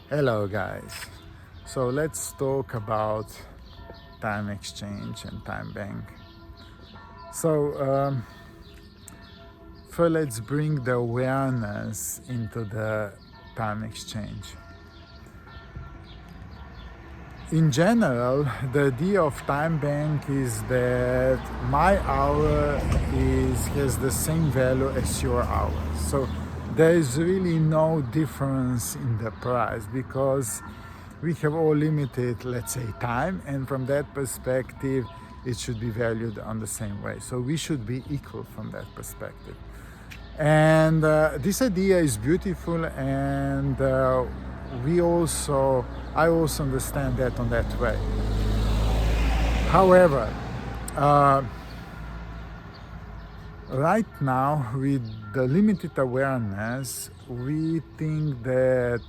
Hello guys. So let's talk about time exchange and time bank. So first let's bring the awareness into the time exchange. In general, the idea of time bank is that my hour has the same value as your hour. So there is really no difference in the price because we have all limited, let's say, time, and from that perspective, it should be valued on the same way. So we should be equal from that perspective. And this idea is beautiful, and I also understand that on that way. However, uh, right now, with the limited awareness, we think that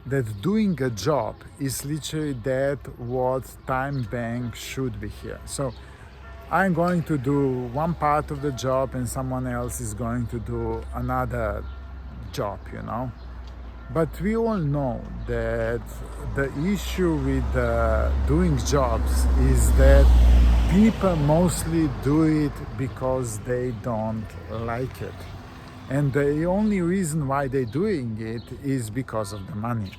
that doing a job is literally that what time bank should be here. So I'm going to do one part of the job and someone else is going to do another job, But we all know that the issue with doing jobs is that people mostly do it because they don't like it. And the only reason why they're doing it is because of the money.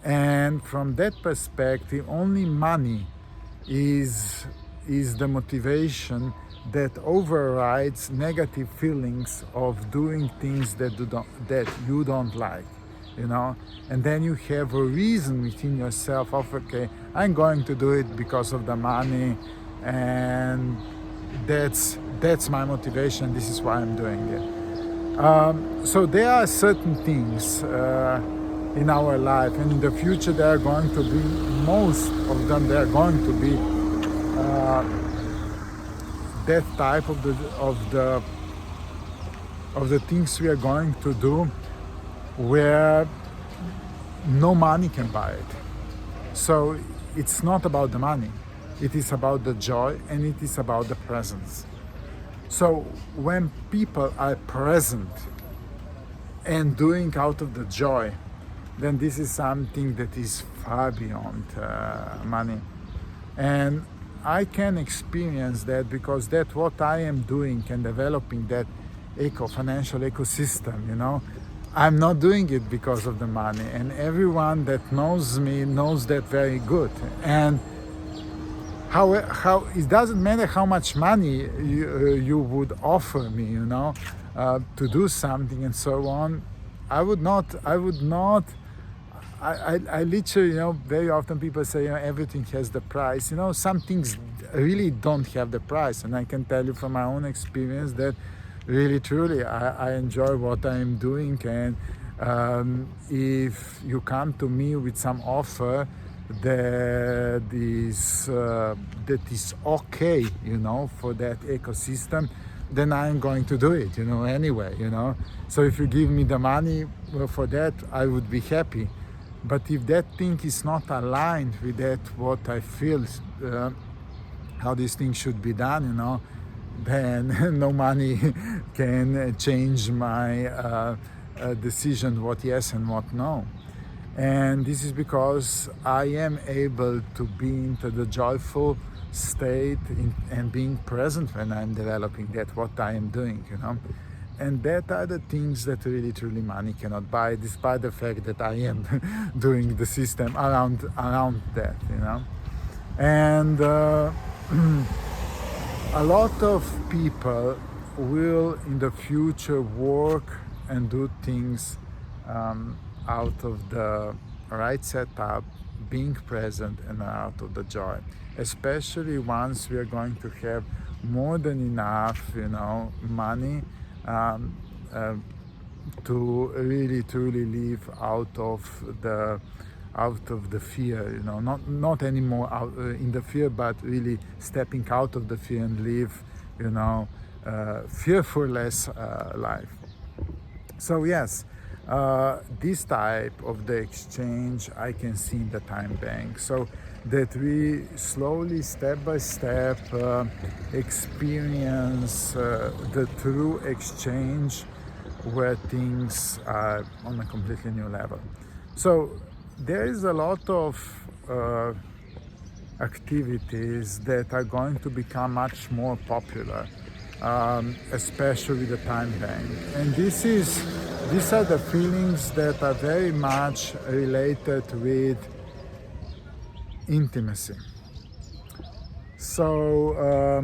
And from that perspective, only money is the motivation that overrides negative feelings of doing things that you don't like, and then you have a reason within yourself of, okay, I'm going to do it because of the money, and that's my motivation. This is why I'm doing it. So there are certain things in our life, and in the future there are going to be, most of them, they are going to be that type of the things we are going to do where no money can buy it. So it's not about the money, it is about the joy, and it is about the presence. So when people are present and doing out of the joy, then this is something that is far beyond money. And I can experience that because that's what I am doing and developing that financial ecosystem, I'm not doing it because of the money, and everyone that knows me knows that very good. And how it doesn't matter how much money you would offer me, to do something and so on. I would not. I literally, very often people say, everything has the price. Some things really don't have the price, and I can tell you from my own experience that really, truly, I enjoy what I am doing. And if you come to me with some offer that is okay, for that ecosystem, then I'm going to do it, anyway, So if you give me the money for that, I would be happy. But if that thing is not aligned with that, what I feel, how these things should be done, then no money can change my decision what yes and what no. And this is because I am able to be into the joyful state and being present when I'm developing that, what I am doing, And that are the things that really, truly money cannot buy, despite the fact that I am doing the system around that, And a lot of people will in the future work and do things out of the right setup, being present, and out of the joy. Especially once we are going to have more than enough, money to really truly live out of the fear, not anymore in the fear, but really stepping out of the fear and live, fearful-less life. So yes, this type of the exchange I can see in the time bank. So that we slowly, step by step, experience the true exchange where things are on a completely new level. So there is a lot of activities that are going to become much more popular, especially the time bank. And these are the feelings that are very much related with intimacy. So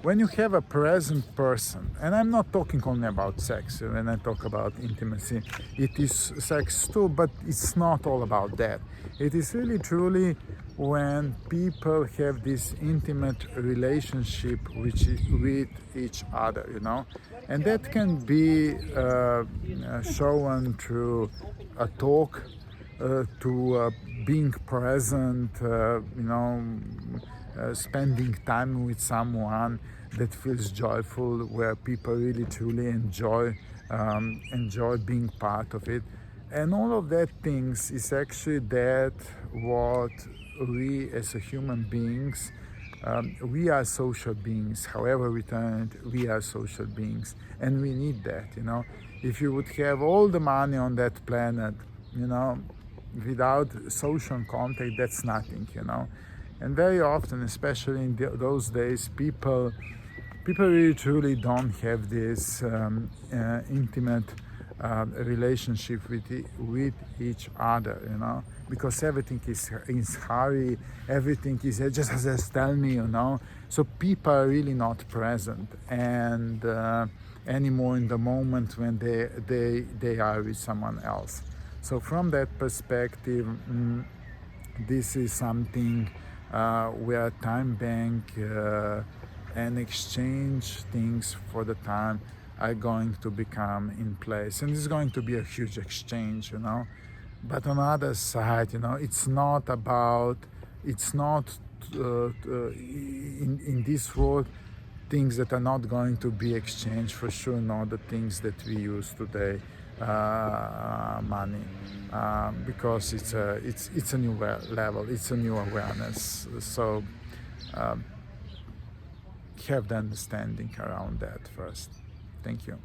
when you have a present person, and I'm not talking only about sex, when I talk about intimacy, it is sex too, but it's not all about that. It is really truly when people have this intimate relationship with each other, you know, and that can be shown through a talk, to being present, spending time with someone that feels joyful, where people really truly enjoy being part of it, and all of that things is actually that what we as a human beings, we are social beings. However we turn it, we are social beings, and we need that. You know, if you would have all the money on that planet, you know, without social contact, that's nothing. You know, and very often, especially in those days, people really truly don't have this intimate relationship with each other, you know, because everything is hurry, everything is just tell me, you know. So people are really not present and anymore in the moment when they are with someone else. So from that perspective, this is something where time bank and exchange things for the time are going to become in place, and it's going to be a huge exchange, you know. But on the other side, you know, it's not in this world things that are not going to be exchanged, for sure not the things that we use today, money, because it's a new level, it's a new awareness. So have the understanding around that first. Thank you.